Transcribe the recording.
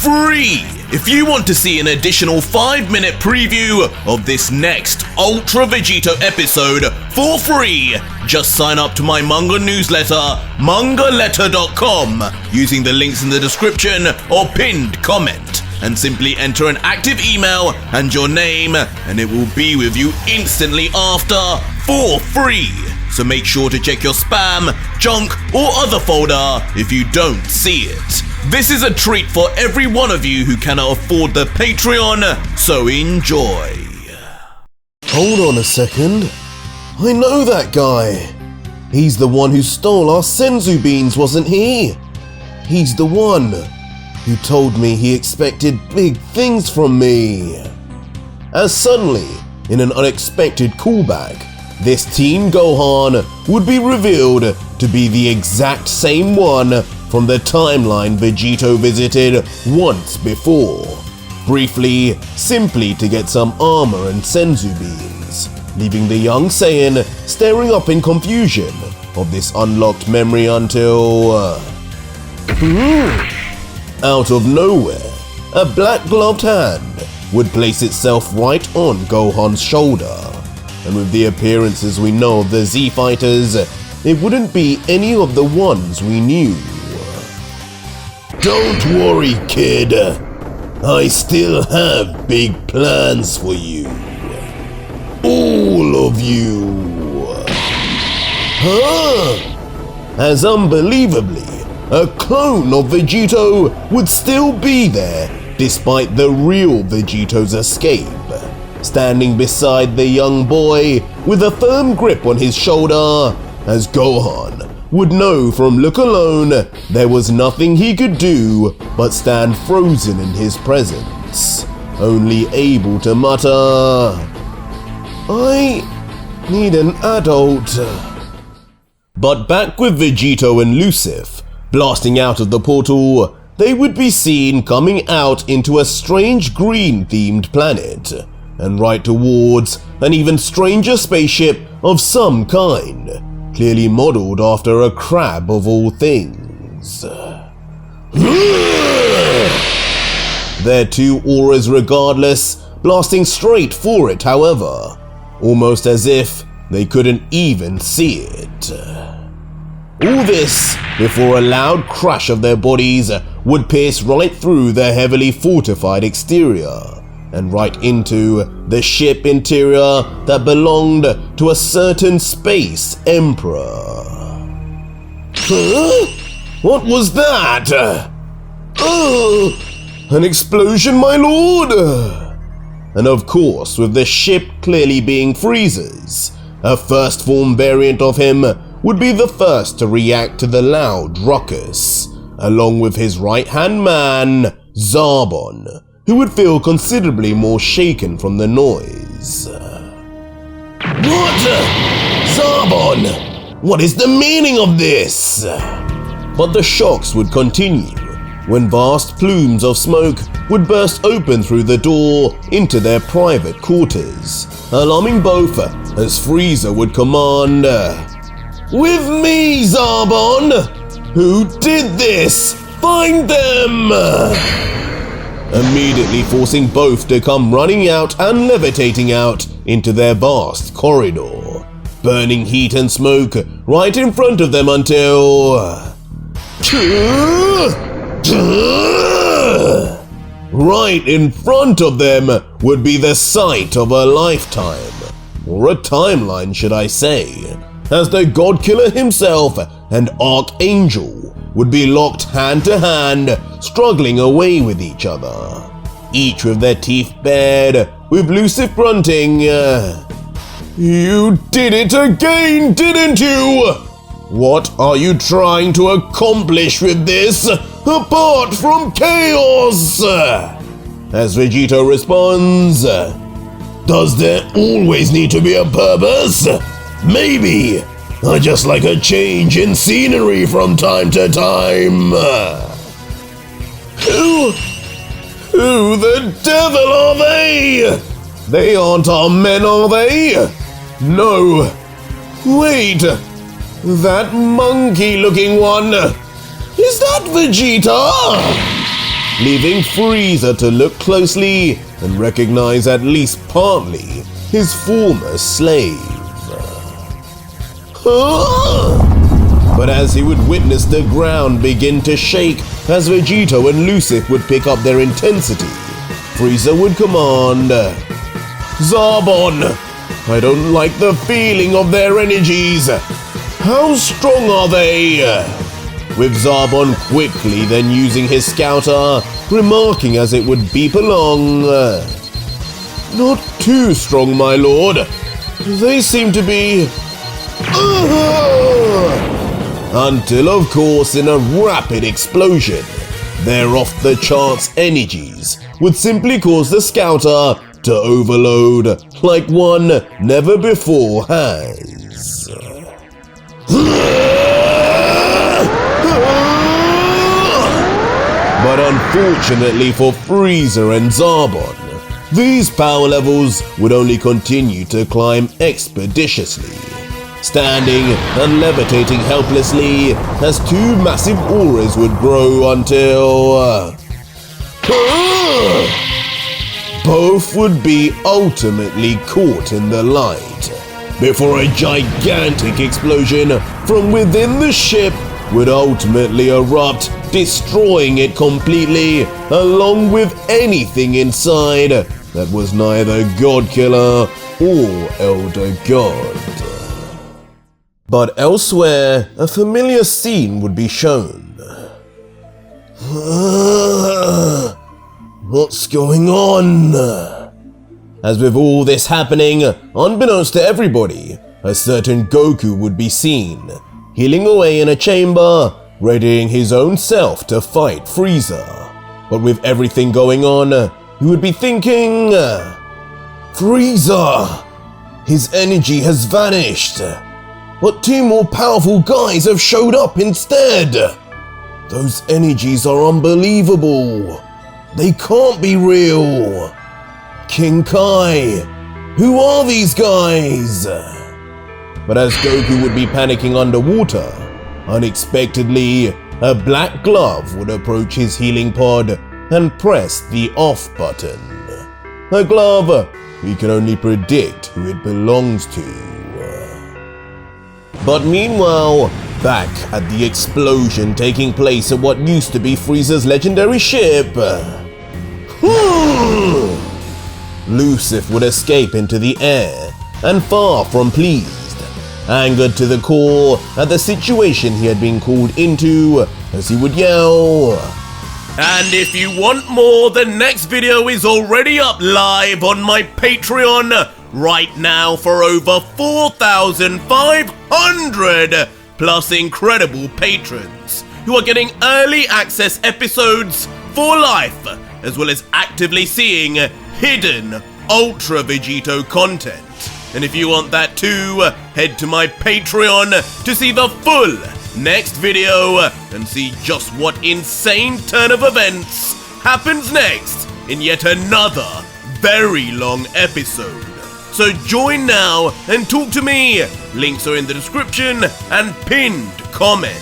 free! If you want to see an additional 5-minute preview of this next Ultra Vegito episode for free, just sign up to my manga newsletter, mangaletter.com, using the links in the description or pinned comment, and simply enter an active email and your name, and it will be with you instantly after for free. So make sure to check your spam, junk, or other folder if you don't see it. This is a treat for every one of you who cannot afford the Patreon, so enjoy. Hold on a second. I know that guy. He's the one who stole our senzu beans, wasn't he? He's the one who told me he expected big things from me. As suddenly, in an unexpected callback, this Teen Gohan would be revealed to be the exact same one from the timeline Vegito visited once before, briefly, simply to get some armor and senzu beans, leaving the young Saiyan staring up in confusion of this unlocked memory until... out of nowhere, a black-gloved hand would place itself right on Gohan's shoulder, and with the appearances we know of the Z-Fighters, it wouldn't be any of the ones we knew. Don't worry, kid. I still have big plans for you. All of you. As unbelievably, a clone of Vegito would still be there despite the real Vegito's escape, standing beside the young boy with a firm grip on his shoulder, as Gohan would know from look alone there was nothing he could do but stand frozen in his presence, only able to mutter, "I need an adult." But back with Vegito and Lucif, blasting out of the portal, they would be seen coming out into a strange green-themed planet, and right towards an even stranger spaceship of some kind, clearly modeled after a crab of all things. Their two auras regardless, blasting straight for it however, almost as if they couldn't even see it. All this before a loud crash of their bodies would pierce right through their heavily fortified exterior, and right into the ship interior that belonged to a certain space emperor. Huh? What was that? Oh, an explosion, my lord! And of course, with the ship clearly being Frieza's, a first form variant of him would be the first to react to the loud ruckus, along with his right-hand man, Zarbon, who would feel considerably more shaken from the noise. What? Zarbon! What is the meaning of this? But the shocks would continue when vast plumes of smoke would burst open through the door into their private quarters, alarming both as Frieza would command, "With me, Zarbon! Who did this? Find them!" Immediately forcing both to come running out and levitating out into their vast corridor, burning heat and smoke right in front of them until... right in front of them would be the sight of a lifetime, or a timeline should I say, as the God Killer himself and Archangel would be locked hand to hand, struggling away with each other, each with their teeth bared, with Lucif grunting, "You did it again, didn't you? What are you trying to accomplish with this, apart from chaos?" As Vegito responds, "Does there always need to be a purpose? Maybe I just like a change in scenery from time to time." Who the devil are they? They aren't our men, are they? No. Wait, that monkey-looking one, is that Vegeta? leaving Frieza to look closely and recognize at least partly his former slave. But as he would witness the ground begin to shake as Vegito and Lucif would pick up their intensity, Frieza would command, "Zarbon, I don't like the feeling of their energies. How strong are they?" With Zarbon quickly then using his scouter, remarking as it would beep along, "Not too strong, my lord. They seem to be..." Until, of course, in a rapid explosion, their off-the-charts energies would simply cause the scouter to overload like one never before has. But unfortunately for Frieza and Zarbon, these power levels would only continue to climb expeditiously, standing and levitating helplessly as two massive auras would grow until both would be ultimately caught in the light, before a gigantic explosion from within the ship would ultimately erupt, destroying it completely, along with anything inside that was neither Godkiller or Elder God. But elsewhere, a familiar scene would be shown. What's going on? As with all this happening, unbeknownst to everybody, a certain Goku would be seen, healing away in a chamber, readying his own self to fight Frieza. But with everything going on, he would be thinking, "Frieza! His energy has vanished, but two more powerful guys have showed up instead. Those energies are unbelievable. They can't be real. King Kai, who are these guys?" But as Goku would be panicking underwater, unexpectedly, a black glove would approach his healing pod and press the off button. A glove we can only predict who it belongs to. But meanwhile, back at the explosion taking place at what used to be Frieza's legendary ship, Lucif would escape into the air, and far from pleased, angered to the core at the situation he had been called into, as he would yell, And if you want more, the next video is already up live on my Patreon right now for over 4,500 plus incredible patrons who are getting early access episodes for life, as well as actively seeing hidden Ultra Vegito content. And if you want that too, head to my Patreon to see the full next video and see just what insane turn of events happens next in yet another very long episode. So join now and talk to me. Links are in the description and pinned comment.